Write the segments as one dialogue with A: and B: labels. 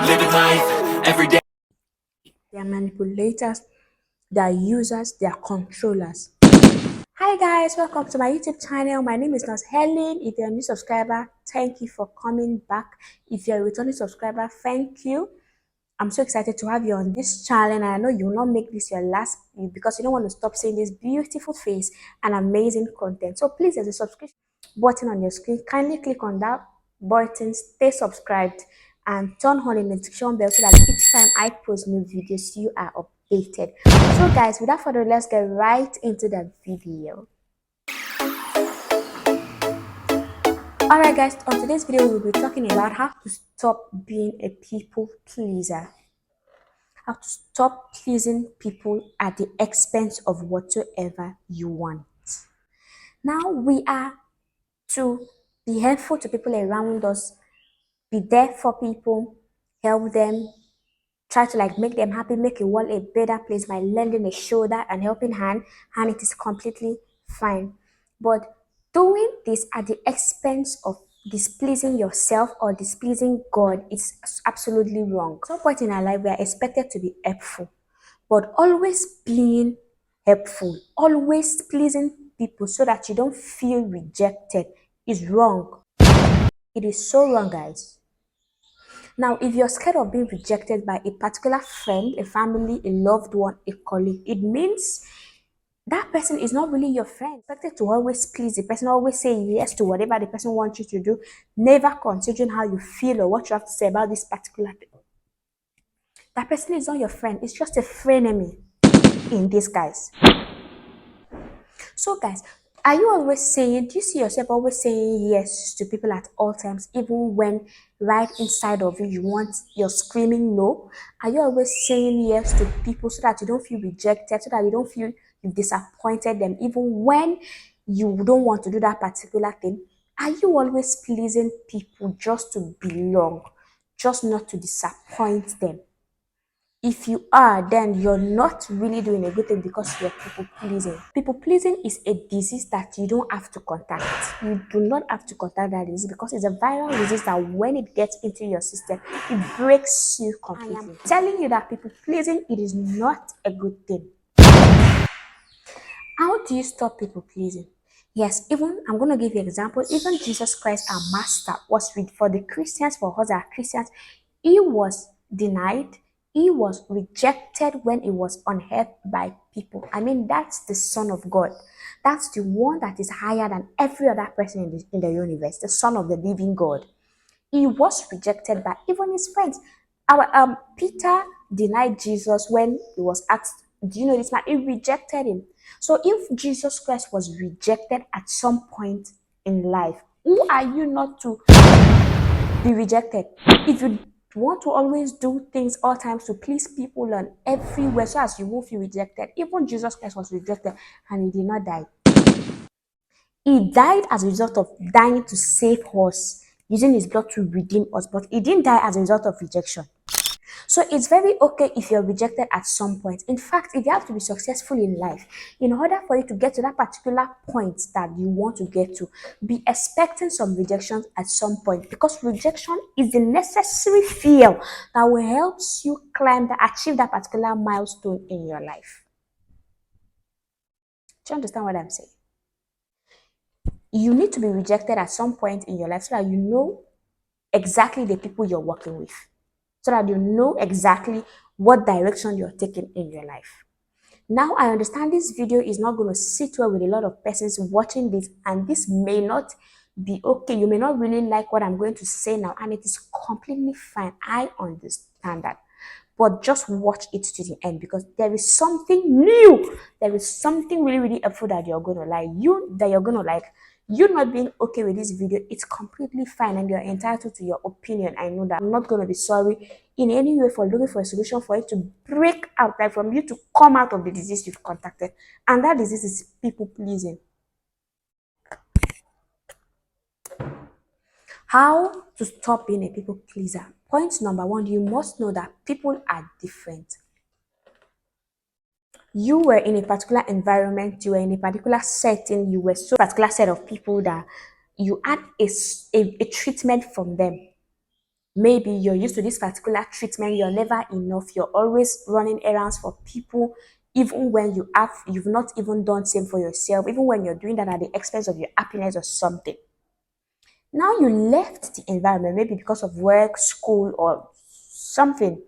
A: living life every day.
B: They are manipulators, they are users, they are controllers. Hi guys, welcome to my YouTube channel. My name is Nurse Helen. If you're a new subscriber, thank you for coming back. If you're a returning subscriber, thank you. I'm so excited to have you on this channel, and I know you will not make this your last because you don't want to stop seeing this beautiful face and amazing content. So please, there's a subscription button on your screen. Kindly click on that button, stay subscribed, and turn on the notification bell so that each time I post new videos, you are updated. So guys, without further ado, let's get right into the video. Alright guys, on today's video, we'll be talking about how to stop being a people pleaser. How to stop pleasing people at the expense of whatsoever you want. Now we are to be helpful to people around us, be there for people, help them, try to make them happy, make the world a better place by lending a shoulder and helping hand, and it is completely fine. But doing this at the expense of displeasing yourself or displeasing God is absolutely wrong. At some point in our life, we are expected to be helpful, but always being helpful, always pleasing people so that you don't feel rejected is wrong. It is so wrong, guys. Now, if you're scared of being rejected by a particular friend, a family, a loved one, a colleague, it means that person is not really your friend. Expected to always please the person, always say yes to whatever the person wants you to do, never considering how you feel or what you have to say about this particular thing. That person is not your friend, it's just a frenemy in disguise. So guys, are you always saying, do you see yourself always saying yes to people at all times, even when right inside of you're screaming no? Are you always saying yes to people so that you don't feel rejected, so that you don't feel you've disappointed them, even when you don't want to do that particular thing? Are you always pleasing people just to belong, just not to disappoint them? If you are, then you're not really doing a good thing because you're people pleasing. People pleasing is a disease that you don't have to contact. You do not have to contact that disease because it's a viral disease that when it gets into your system, it breaks you completely. I am telling you that people pleasing, it is not a good thing. How do you stop people pleasing? Yes, even I'm going to give you an example. Even Jesus Christ, our master, was for the Christians, for us that are Christians, he was denied, he was rejected when he was on earth by people. I mean, that's the Son of God. That's the one that is higher than every other person in the universe, the Son of the living God. He was rejected by even his friends. Our Peter denied Jesus when he was asked, do you know this man? He rejected him. So if Jesus Christ was rejected at some point in life, who are you not to be rejected? If you want to always do things all times to please people and everywhere so as you won't feel rejected, even Jesus Christ was rejected and he did not die. He died as a result of dying to save us, using his blood to redeem us, but he didn't die as a result of rejection. So it's very okay if you're rejected at some point. In fact, if you have to be successful in life, in order for you to get to that particular point that you want to get to, be expecting some rejections at some point, because rejection is the necessary fear that will help you achieve that particular milestone in your life. Do you understand what I'm saying? You need to be rejected at some point in your life so that you know exactly the people you're working with, so that you know exactly what direction you're taking in your life. Now, I understand this video is not going to sit well with a lot of persons watching this, and this may not be okay. You may not really like what I'm going to say now, and it is completely fine. I understand that. But just watch it to the end because there is something new. There is something really, really helpful that you're going to like. You not being okay with this video, it's completely fine and you're entitled to your opinion. I know that. I'm not going to be sorry in any way for looking for a solution for it to break out, like from you to come out of the disease you've contacted. And that disease is people pleasing. How to stop being a people pleaser? Point number one, you must know that people are different. You were in a particular environment, you were in a particular setting, you were so particular set of people that you had a treatment from them. Maybe you're used to this particular treatment, you're never enough, you're always running errands for people, even when you've not even done same for yourself, even when you're doing that at the expense of your happiness or something. Now you left the environment, maybe because of work, school, or something.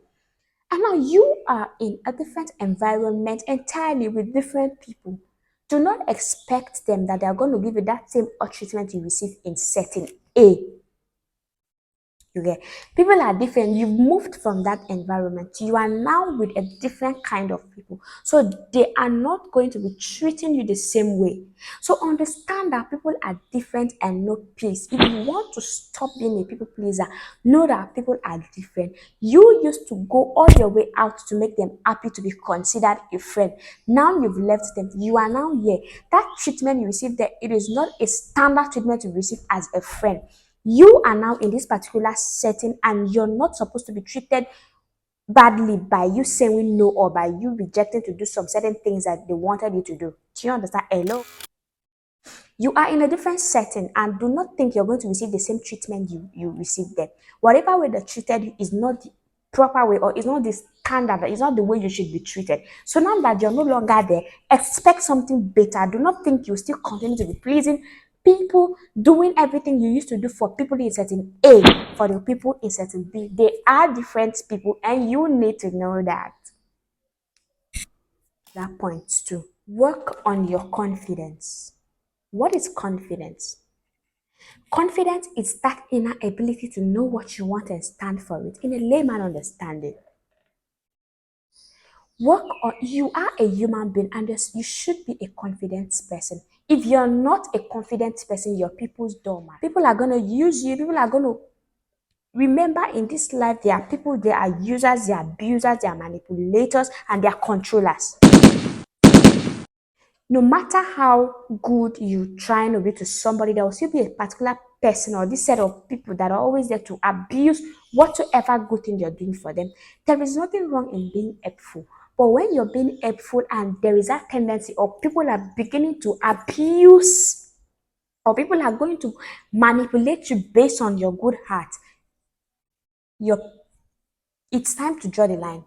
B: And now you are in a different environment entirely with different people. Do not expect them that they are going to give you that same treatment you receive in setting A. You get, people are different. You've moved from that environment. You are now with a different kind of people. So they are not going to be treating you the same way. So understand that people are different and no peace. If you want to stop being a people pleaser, know that people are different. You used to go all your way out to make them happy to be considered a friend. Now you've left them. You are now here. That treatment you received there, it is not a standard treatment you receive as a friend. You are now in this particular setting and you're not supposed to be treated badly by you saying no or by you rejecting to do some certain things that they wanted you to do. Do you understand? Hello? You are in a different setting and do not think you're going to receive the same treatment you received there. Whatever way they treated you is not the proper way or is not the standard, it's not the way you should be treated. So now that you're no longer there, expect something better. Do not think you still continue to be pleasing people, doing everything you used to do for people in certain A, for the people in certain B. They are different people and you need to know that. That point too. Work on your confidence. What is confidence? Confidence is that inner ability to know what you want and stand for it in a layman understanding. Work on, you are a human being and you should be a confident person. If you're not a confident person, you're people's doormat. People are going to use you. People are going to remember in this life, there are people, there are users, there are abusers, there are manipulators, and there are controllers. No matter how good you try to be to somebody, there will still be a particular person or this set of people that are always there to abuse whatsoever good thing you're doing for them. There is nothing wrong in being helpful. But when you're being helpful and there is that tendency or people are beginning to abuse or people are going to manipulate you based on your good heart, you're, it's time to draw the line.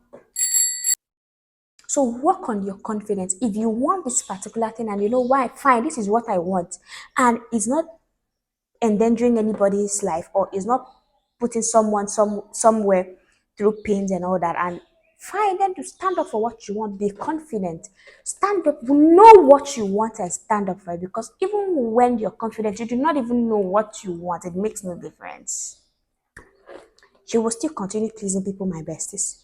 B: So work on your confidence. If you want this particular thing and you know why, fine, this is what I want. And it's not endangering anybody's life or is not putting someone somewhere through pains and all that. And fine, then to stand up for what you want, be confident. Stand up, know what you want and stand up for it. Because even when you're confident, you do not even know what you want. It makes no difference. You will still continue pleasing people, my besties.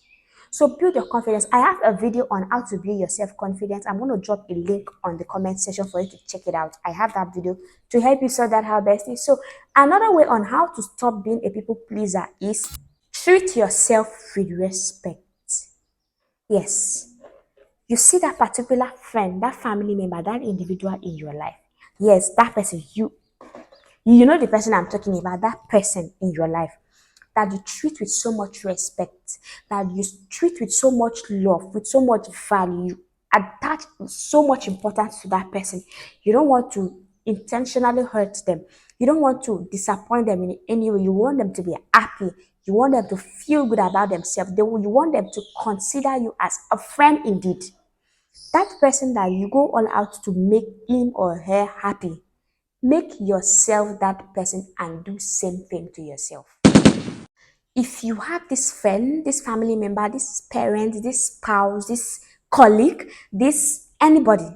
B: So build your confidence. I have a video on how to build your self-confidence. I'm going to drop a link on the comment section for you to check it out. I have that video to help you sort that out, besties. So another way on how to stop being a people pleaser is treat yourself with respect. Yes. You see that particular friend, that family member, that individual in your life. Yes, that person, you know the person I'm talking about, that person in your life that you treat with so much respect, that you treat with so much love, with so much value, attach so much importance to that person. You don't want to intentionally hurt them. You don't want to disappoint them in any way. You want them to be happy. You want them to feel good about themselves. You want them to consider you as a friend indeed. That person that you go all out to make him or her happy, make yourself that person and do same thing to yourself. If you have this friend, this family member, this parent, this spouse, this colleague, this anybody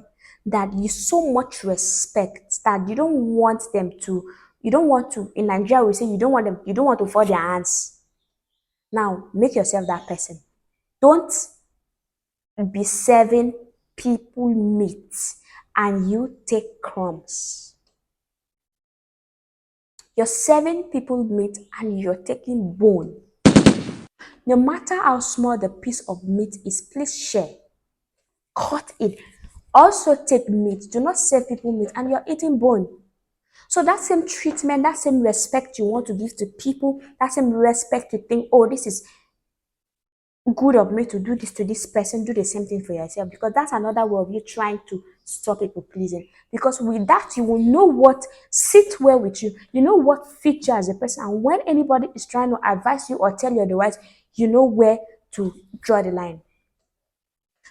B: that you so much respect that you don't want them to, you don't want to, in Nigeria we say you don't want them, you don't want to fall their hands. Now make yourself that person. Don't be serving people meat and you take crumbs. You're serving people meat and you're taking bone. No matter how small the piece of meat is, please share. Cut it. Also take meat. Do not serve people meat and you're eating bone. So that same treatment, that same respect you want to give to people, that same respect to think, oh, this is good of me to do this to this person, do the same thing for yourself. Because that's another way of you trying to stop people pleasing, because with that you will know what sit well with you, you know what fits you as a person, and when anybody is trying to advise you or tell you otherwise, you know where to draw the line.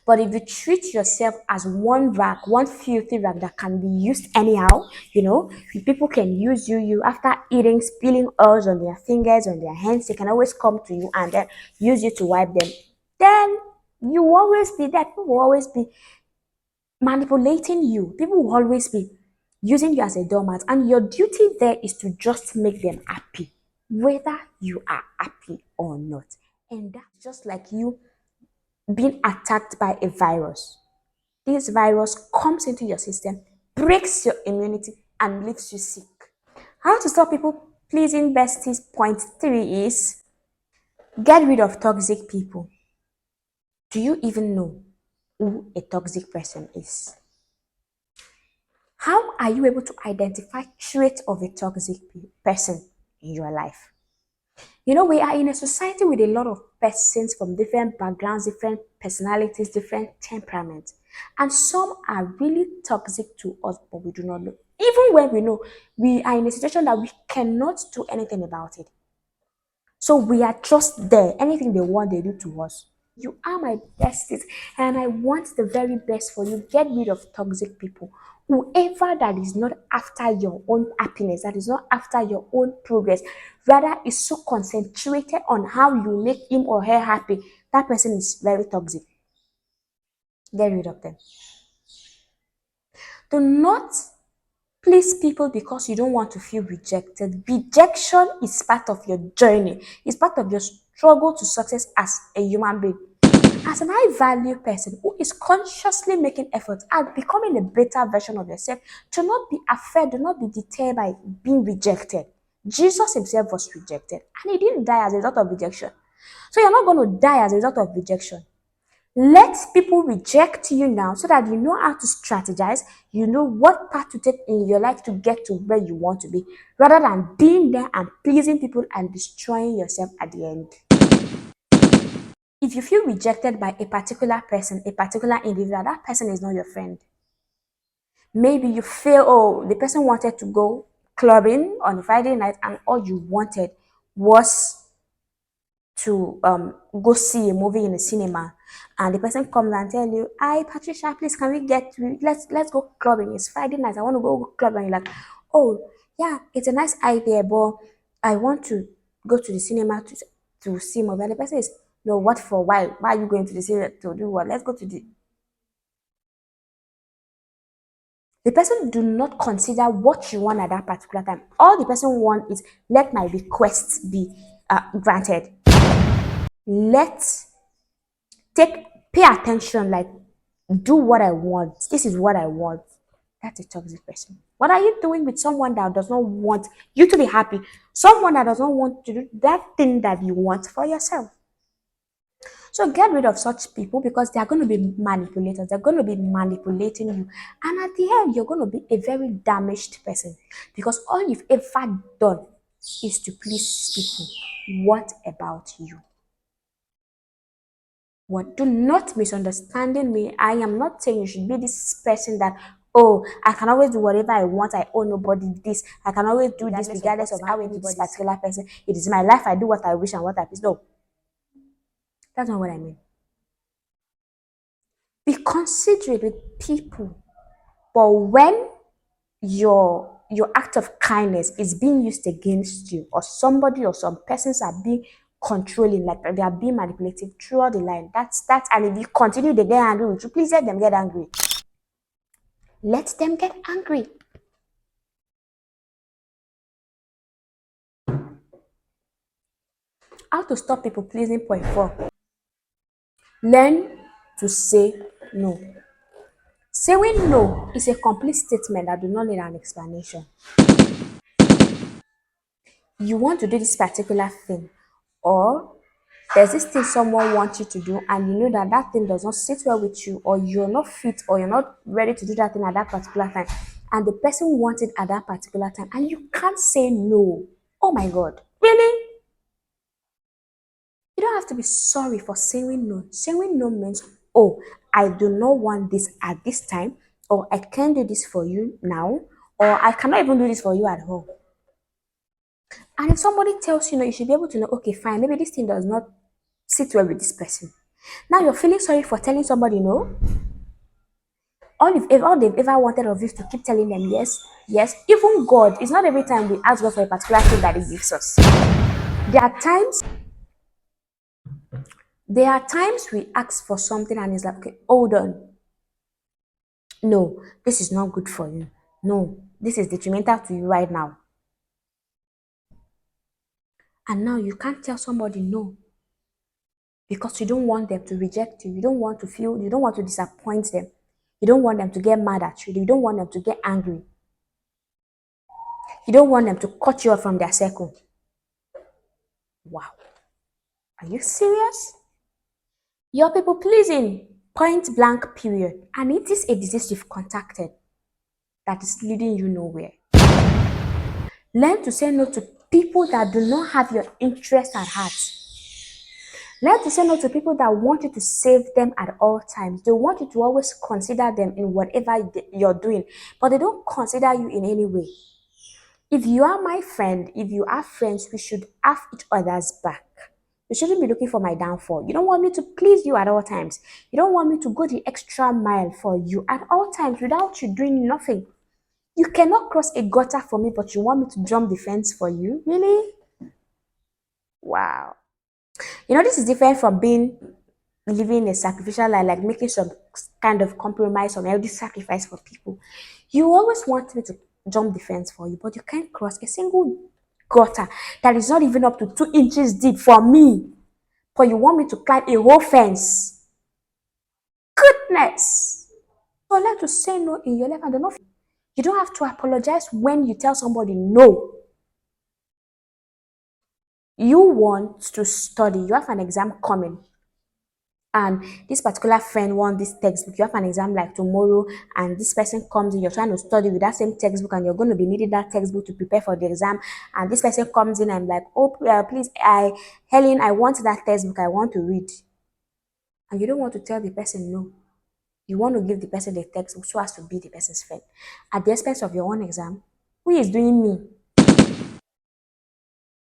B: But if you treat yourself as one rag, one filthy rag that can be used anyhow, people can use you after eating, spilling oils on their fingers, on their hands, they can always come to you and then use you to wipe them. Then you will always be there. People will always be manipulating you. People will always be using you as a doormat. And your duty there is to just make them happy, whether you are happy or not. And that's just like you being attacked by a virus. This virus comes into your system, breaks your immunity, and leaves you sick. How to stop people pleasing besties? Point three is get rid of toxic people. Do you even know who a toxic person is? How are you able to identify traits of a toxic person in your life? We are in a society with a lot of persons from different backgrounds, different personalities, different temperaments. And some are really toxic to us, but we do not know. Even when we know, we are in a situation that we cannot do anything about it. So we are just there. Anything they want, they do to us. You are my besties, and I want the very best for you. Get rid of toxic people. Whoever that is not after your own happiness, that is not after your own progress, rather is so concentrated on how you make him or her happy, that person is very toxic. Get rid of them. Do not please people because you don't want to feel rejected. Rejection is part of your journey, it's part of your struggle to success as a human being. As an high value person who is consciously making efforts at becoming a better version of yourself, do not be afraid, do not be deterred by being rejected. Jesus himself was rejected and he didn't die as a result of rejection. So you're not going to die as a result of rejection. Let people reject you now so that you know how to strategize, you know what path to take in your life to get to where you want to be, rather than being there and pleasing people and destroying yourself at the end. If you feel rejected by a particular person, a particular individual, that person is not your friend. Maybe you feel, oh, the person wanted to go clubbing on Friday night and all you wanted was to go see a movie in the cinema, and the person comes and tell you, "Hi Patricia, please can we let's go clubbing, it's Friday night, I want to go clubbing." You're like, "Oh yeah, it's a nice idea, but I want to go to the cinema to see movie." And the person is, "No, what for? Why are you going to the cinema to do what? Let's go to the person do not consider what you want at that particular time. All the person want is, let my requests be granted. Let take pay attention, like do what I want. This is what I want." That's a toxic person. What are you doing with someone that does not want you to be happy? Someone that does not want to do that thing that you want for yourself. So get rid of such people because they are going to be manipulators. They're going to be manipulating you. And at the end, you're going to be a very damaged person because all you've ever done is to please people. What about you? What? Do not misunderstanding me. I am not saying you should be this person that, oh, I can always do whatever I want. I owe nobody this. I can always do this regardless of how any particular person. It is my life. I do what I wish and what I please. No, that's not what I mean. Be considerate with people, but when your act of kindness is being used against you, or somebody or some persons are being controlling, like they are being manipulative throughout the line, that's and if you continue to get angry with you, please let them get angry. Let them get angry. How to stop people pleasing? Point four. Learn to say no. Saying no is a complete statement that do not need an explanation. You want to do this particular thing, or there's this thing someone wants you to do and you know that that thing does not sit well with you, or you're not fit, or you're not ready to do that thing at that particular time, and the person wants it at that particular time and you can't say no. Oh my god, really? You don't have to be sorry for saying no. Saying no means, oh, I do not want this at this time, or I can't do this for you now, or I cannot even do this for you at all. And if somebody tells you no, you should be able to know, okay, fine, maybe this thing does not sit well with this person. Now you're feeling sorry for telling somebody no. All they've ever wanted of you is to keep telling them yes, yes. Even God, it's not every time we ask God for a particular thing that He gives us. There are times, there are times we ask for something and it's like, okay, hold on. No, this is not good for you. No, this is detrimental to you right now. And now you can't tell somebody no because you don't want them to reject you. You don't want to feel, you don't want to disappoint them. You don't want them to get mad at you. You don't want them to get angry. You don't want them to cut you off from their circle. Wow. Are you serious? You're people pleasing. Point blank period. And it is a disease you've contacted that is leading you nowhere. Learn to say no to people that do not have your interest at heart. Learn to say no to people that want you to save them at all times. They want you to always consider them in whatever you're doing, but they don't consider you in any way. If you are my friend, if you are friends, we should have each other's back. You shouldn't be looking for my downfall. You don't want me to please you at all times. You don't want me to go the extra mile for you at all times without you doing nothing. You cannot cross a gutter for me, but you want me to jump the fence for you? Really? Wow. You know, this is different from being living a sacrificial life, like making some kind of compromise, some healthy sacrifice for people. You always want me to jump the fence for you, but you can't cross a single gutter that is not even up to 2 inches deep for me. But you want me to climb a whole fence. Goodness. So learn to say no in your life and do not. You don't have to apologize when you tell somebody no. You want to study, you have an exam coming, and this particular friend wants this textbook. You have an exam like tomorrow, and this person comes in, you're trying to study with that same textbook, and you're going to be needing that textbook to prepare for the exam. And this person comes in and like, oh, please, Helen, I want that textbook, I want to read. And you don't want to tell the person no. You want to give the person the textbook so as to be the person's friend at the expense of your own exam. Who is doing me?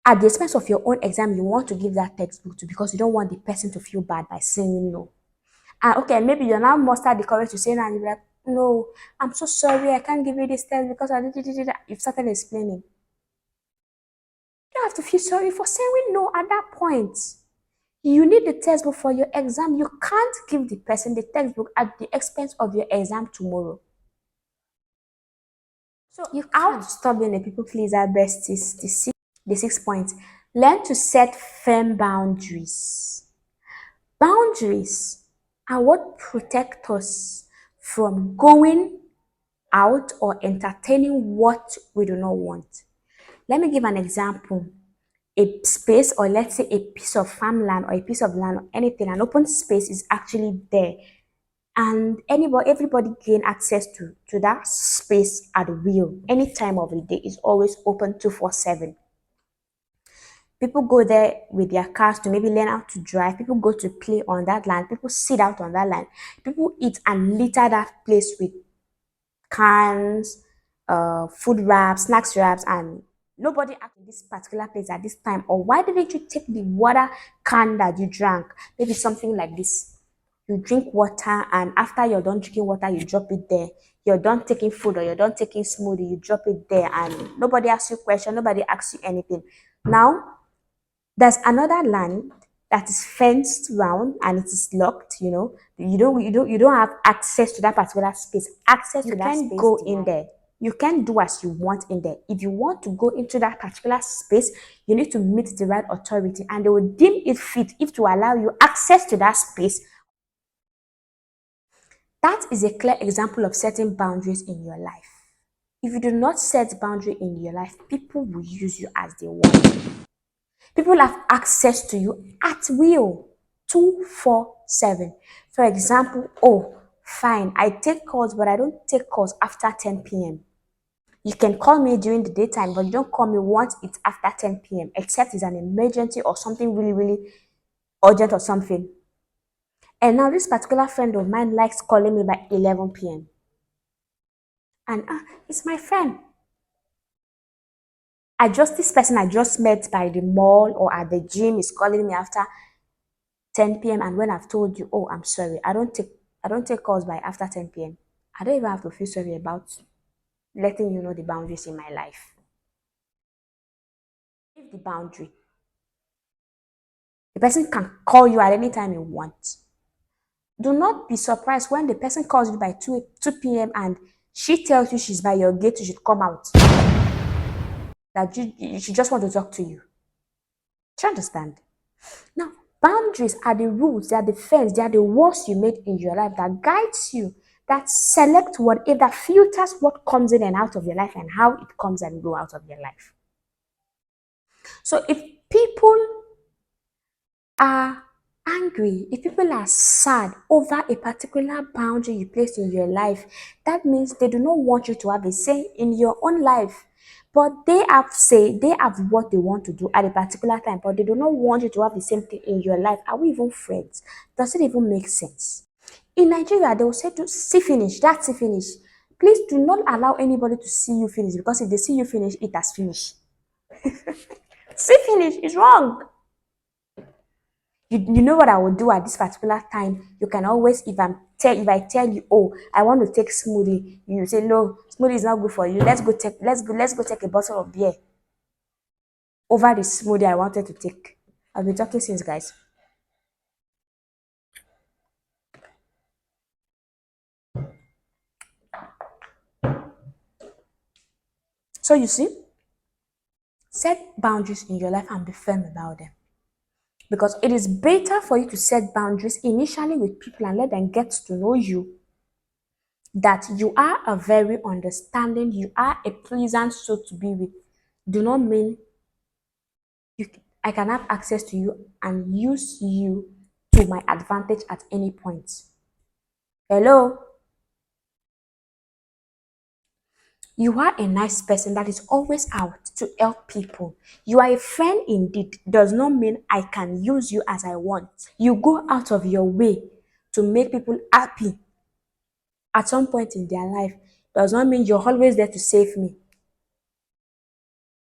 B: At the expense of your own exam, you want to give that textbook to because you don't want the person to feel bad by saying no. And okay, maybe you're now muster the courage to say no, and you're like, no, I'm so sorry, I can't give you this test because I did. You've started explaining. You don't have to feel sorry for saying no at that point. You need the textbook for your exam. You can't give the person the textbook at the expense of your exam tomorrow. So you can't stop being a people pleaser, besties. The 6 points. Learn to set firm boundaries. Boundaries are what protect us from going out or entertaining what we do not want. Let me give an example. A space, or let's say a piece of farmland or a piece of land or anything, an open space is actually there. And everybody gain access to that space at will. Any time of the day is always open 247. People go there with their cars to maybe learn how to drive. People go to play on that land. People sit out on that land. People eat and litter that place with cans, food wraps, snacks wraps, and nobody asked in this particular place at this time. Or why didn't you take the water can that you drank? Maybe something like this. You drink water, and after you're done drinking water, you drop it there. You're done taking food or you're done taking smoothie, you drop it there, and nobody asks you question, nobody asks you anything. Now, there's another land that is fenced round and it is locked. You don't have access to that particular space. Access to that space. You can go in there. You can do as you want in there. If you want to go into that particular space, you need to meet the right authority, and they will deem it fit if to allow you access to that space. That is a clear example of setting boundaries in your life. If you do not set boundary in your life, people will use you as they want. People have access to you at will, 247. For example, oh, fine, I take calls, but I don't take calls after 10 p.m. You can call me during the daytime, but you don't call me once it's after 10 p.m., except it's an emergency or something really, really urgent or something. And now this particular friend of mine likes calling me by 11 p.m. And it's my friend. This person I just met by the mall or at the gym is calling me after 10 p.m. And when I've told you, oh, I'm sorry, I don't take calls by after 10 p.m. I don't even have to feel sorry about letting you know the boundaries in my life. Leave the boundary. The person can call you at any time he wants. Do not be surprised when the person calls you by 2 p.m. and she tells you she's by your gate, you should come out. That she just want to talk to you. Do you understand? Now, boundaries are the rules, they are the fence, they are the walls you made in your life that guides you, that select that filters what comes in and out of your life and how it comes and go out of your life. So if people are angry, if people are sad over a particular boundary you placed in your life, that means they do not want you to have a say in your own life. But they have what they want to do at a particular time, but they do not want you to have the same thing in your life. Are we even friends? Does it even make sense? In Nigeria, they will say to see finish, that's see finish. Please do not allow anybody to see you finish, because if they see you finish, it has finished. See finish is wrong. You know what I will do at this particular time. You can always, if I tell you, oh, I want to take smoothie, you say no, smoothie is not good for you. Let's go take a bottle of beer over the smoothie I wanted to take. I've been talking since, guys. So you see, set boundaries in your life and be firm about them. Because it is better for you to set boundaries initially with people and let them get to know you, that you are a very understanding, you are a pleasant soul to be with. Do not mean you, I can have access to you and use you to my advantage at any point. Hello? You are a nice person that is always out to help people. You are a friend indeed. Does not mean I can use you as I want. You go out of your way to make people happy at some point in their life. Does not mean you're always there to save me.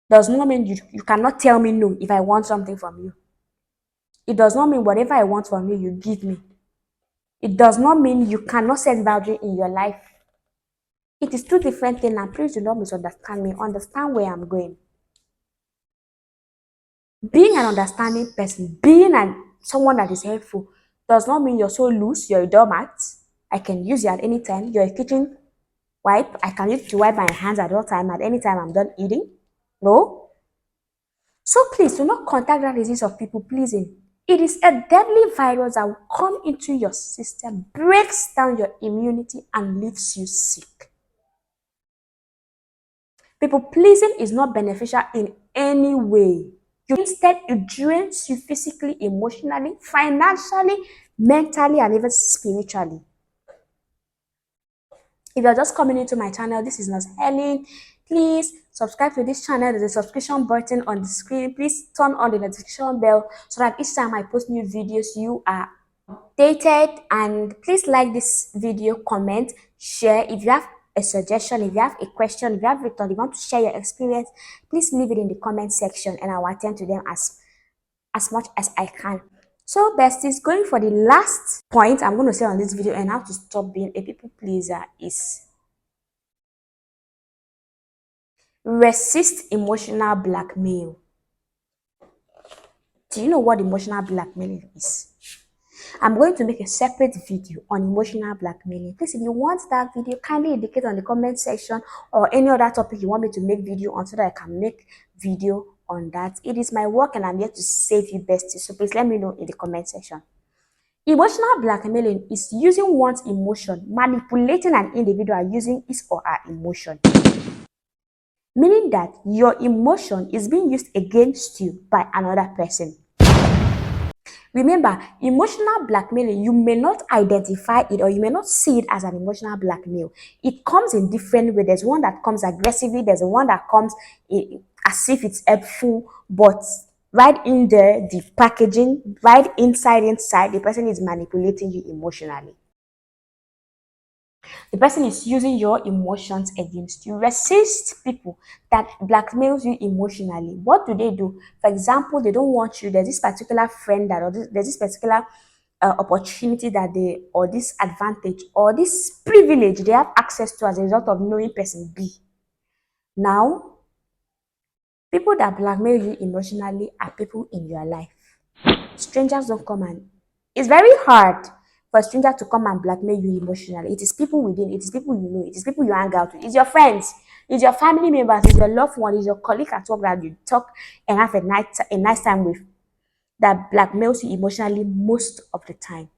B: Does not mean you cannot tell me no if I want something from you. It does not mean whatever I want from you, you give me. It does not mean you cannot set boundary in your life. It is two different things, and please do not misunderstand me. Understand where I'm going. Being an understanding person, someone that is helpful, does not mean you're so loose, you're a doormat. I can use you at any time. You're a kitchen wipe. I can use it to wipe my hands at all time, at any time I'm done eating. No. So please do not contact that disease of people pleasing. It is a deadly virus that will come into your system, breaks down your immunity, and leaves you sick. People pleasing is not beneficial in any way. Instead, it drains you physically, emotionally, financially, mentally, and even spiritually. If you're just coming into my channel, this is Nurse Helen. Please subscribe to this channel. There's a subscription button on the screen. Please turn on the notification bell so that each time I post new videos, you are updated. And please like this video, comment, share. If you have a suggestion, if you have a question, if you have written, you want to share your experience, please leave it in the comment section and I'll attend to them as much as I can. So besties, going for the last point I'm going to say on this video and how to stop being a people pleaser is resist emotional blackmail. Do you know what emotional blackmailing is? I'm going to make a separate video on emotional blackmailing. Please, if you want that video, kindly indicate on the comment section or any other topic you want me to make video on so that I can make video on that. It is my work and I'm here to save you besties. So please let me know in the comment section. Emotional blackmailing is using one's emotion, manipulating an individual using his or her emotion. Meaning that your emotion is being used against you by another person. Remember, emotional blackmailing, you may not identify it or you may not see it as an emotional blackmail. It comes in different ways. There's one that comes aggressively, there's one that comes as if it's helpful, but right in there, the packaging, right inside, the person is manipulating you emotionally. The person is using your emotions against you. Resist people that blackmails you emotionally. What do they do? For example, they don't want you. There's this particular friend that, or there's this particular opportunity that they, or this advantage, or this privilege they have access to as a result of knowing person B. Now, people that blackmail you emotionally are people in your life. Strangers don't come and it's very hard for a stranger to come and blackmail you emotionally. It is people within, it is people you know, it is people you hang out with, it's your friends, it's your family members, it's your loved one, it's your colleague at work that you talk and have a nice time with that blackmails you emotionally most of the time.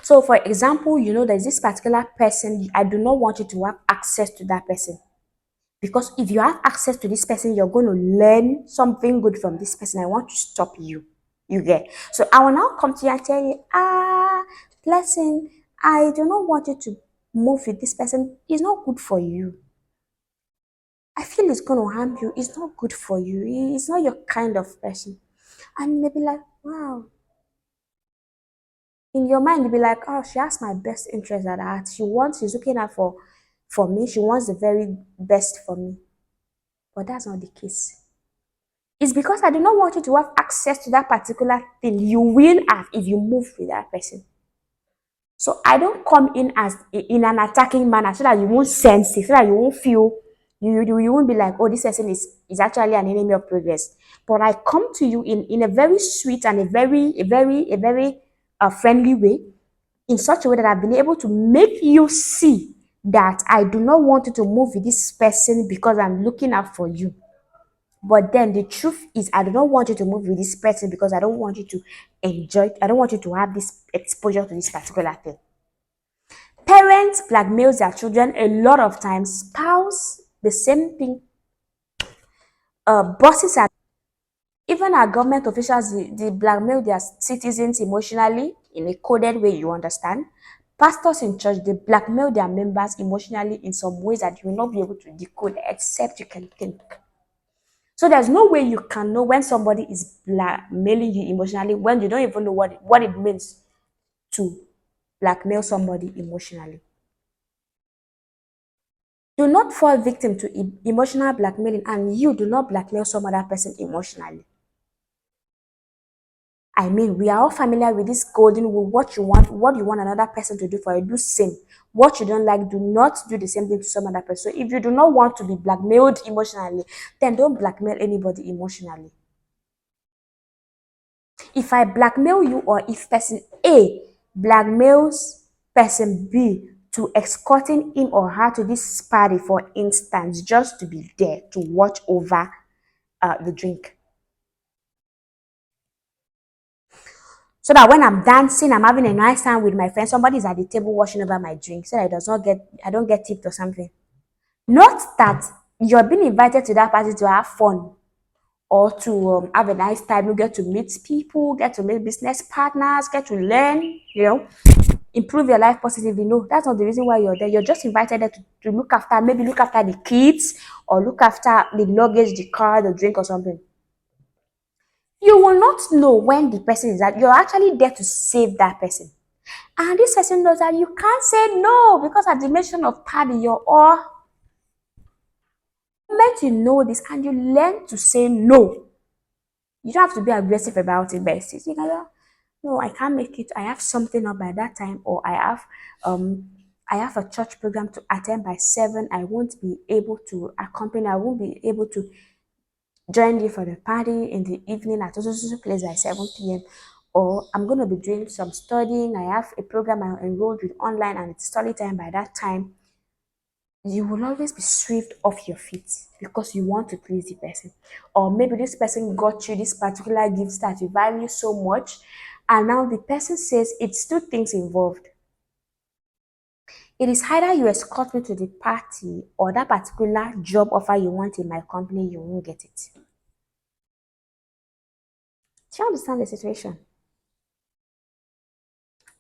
B: So, for example, there's this particular person, I do not want you to have access to that person. Because if you have access to this person, you're going to learn something good from this person. I want to stop you. You get. So I will now come to you and tell you, blessing, I do not want you to move with this person. It's not good for you. I feel it's going to harm you. It's not good for you. It's not your kind of person. And maybe like, wow. In your mind, you'll be like, oh, she has my best interest at heart. She's looking out for me. She wants the very best for me. But that's not the case. It's because I do not want you to have access to that particular thing you will have if you move with that person. So I don't come in as in an attacking manner so that you won't sense it, so that you won't feel you won't be like, oh, this person is actually an enemy of progress. But I come to you in a very sweet and a very friendly way, in such a way that I've been able to make you see that I do not want you to move with this person because I'm looking out for you. But then the truth is, I do not want you to move with this person because I don't want you to enjoy, I don't want you to have this exposure to this particular thing. Parents blackmail their children a lot of times. Spouse, the same thing. Bosses are, even our government officials, they blackmail their citizens emotionally in a coded way, you understand. Pastors in church, they blackmail their members emotionally in some ways that you will not be able to decode except you can think. So there's no way you can know when somebody is blackmailing you emotionally when you don't even know what it means to blackmail somebody emotionally. Do not fall victim to emotional blackmailing, and you do not blackmail some other person emotionally. I mean, we are all familiar with this golden rule. What you want another person to do for you, do same. What you don't like, do not do the same thing to some other person. So if you do not want to be blackmailed emotionally, then don't blackmail anybody emotionally. If I blackmail you, or if person A blackmails person B to escorting him or her to this party, for instance, just to be there to watch over the drink. So that when I'm dancing, I'm having a nice time with my friends, somebody's at the table watching over my drink so that I don't get tipped or something. Not that you're being invited to that party to have fun or to have a nice time. You get to meet people, get to meet business partners, get to learn, improve your life positively. No, that's not the reason why you're there. You're just invited there to maybe look after the kids or look after the luggage, the car, the drink or something. You will not know when the person is that you're actually there to save that person. And this person knows that you can't say no because at the mention of party, you're all meant to know this and you learn to say no. You don't have to be aggressive about it, but you can, no, I can't make it. I have something up by that time, or I have a church program to attend by 7. I won't be able to accompany, I won't be able to join you for the party in the evening at also place by 7 p.m. Or I'm going to be doing some studying. I have a program I'm enrolled with online and it's study time by that time. You will always be swept off your feet because you want to please the person. Or maybe this person got you this particular gift that you value so much, and now the person says it's two things involved. It is either you escort me to the party or that particular job offer you want in my company, you won't get it. Do you understand the situation?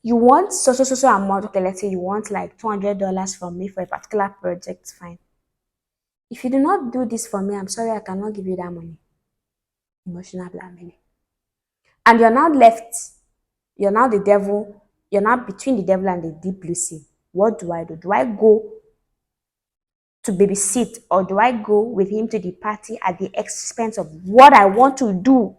B: You want so amount, okay, let's say you want like $200 from me for a particular project, fine. If you do not do this for me, I'm sorry, I cannot give you that money. Emotional blackmail. And you're now left, you're now the devil, you're now between the devil and the deep blue sea. what do I do? Do I go to babysit, or do I go with him to the party at the expense of what I want to do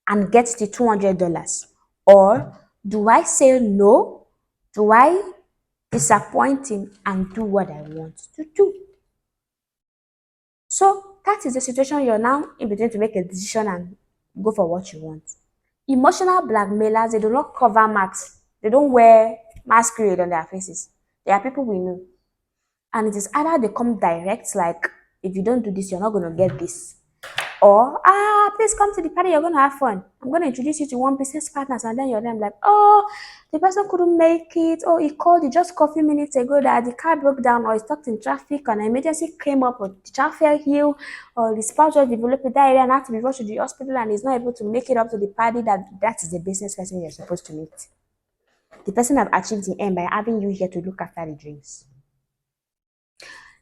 B: and get the $200? Or do I say no? Do I disappoint him and do what I want to do? So that is the situation you're now in between to make a decision and go for what you want. Emotional blackmailers, they do not cover masks. They don't wear masquerade on their faces. They are people we know. And it is either they come direct, like, if you don't do this, you're not going to get this. Or, please come to the party, you're going to have fun. I'm going to introduce you to one business partners, and then you're then like, oh, the person couldn't make it. Oh, he called you just a few minutes ago that the car broke down, or he stuck in traffic, and an emergency came up, or the child fell ill, or the spouse just developed a diarrhea and had to be rushed to the hospital, and he's not able to make it up to the party. That is the business person you're supposed to meet. The person have achieved the end by having you here to look after the drinks.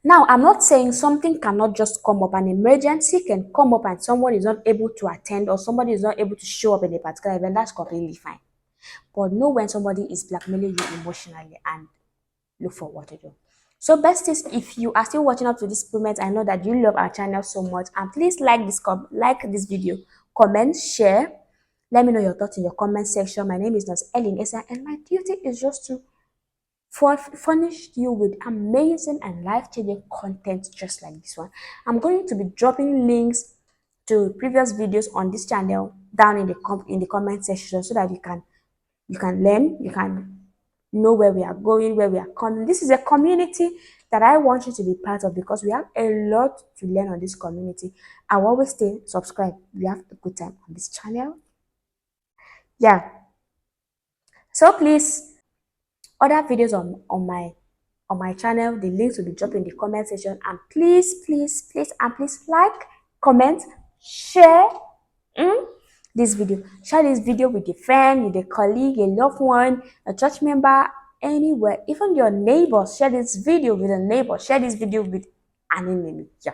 B: Now, I'm not saying something cannot just come up, an emergency can come up and someone is not able to attend, or somebody is not able to show up in a particular event. That's completely fine. But know when somebody is blackmailing you emotionally and look for what to do. So besties, if you are still watching up to this moment, I know that you love our channel so much, and please like this video, comment, share. Let me know your thoughts in your comment section. My name is Nurse Ellen Esa, and my duty is just to furnish you with amazing and life-changing content just like this one. I'm going to be dropping links to previous videos on this channel down in the comment section, so that you can learn, you can know where we are going, where we are coming. This is a community that I want you to be part of, because we have a lot to learn on this community. I will always stay subscribed. We have a good time on this channel. Yeah. So please, other videos on my channel, the links will be dropped in the comment section. And please like, comment, share this video. Share this video with a friend, with a colleague, a loved one, a church member, anywhere. Even your neighbors. Share this video with a neighbor. Share this video with an enemy. Yeah.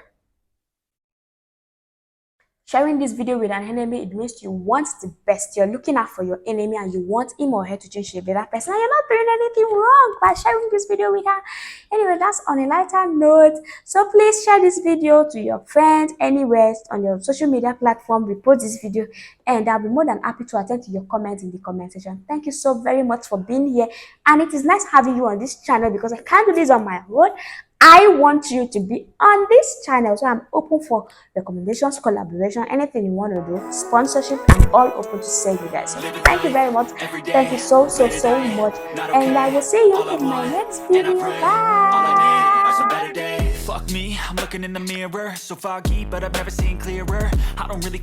B: Sharing this video with an enemy, it means you want the best. You're looking out for your enemy and you want him or her to change to a better person. And you're not doing anything wrong by sharing this video with her. Anyway, that's on a lighter note. So please share this video to your friends anywhere on your social media platform. Repost this video, and I'll be more than happy to attend to your comments in the comment section. Thank you so very much for being here. And it is nice having you on this channel, because I can't do this on my own. I want you to be on this channel, so I'm open for recommendations, collaboration, anything you want to do, sponsorship. I'm all open to serve you guys. So thank you very much. Thank you so much, and I will see you in my next video. Bye.
A: Fuck me, I'm looking in the mirror, so foggy, but I've never seen clearer. I don't really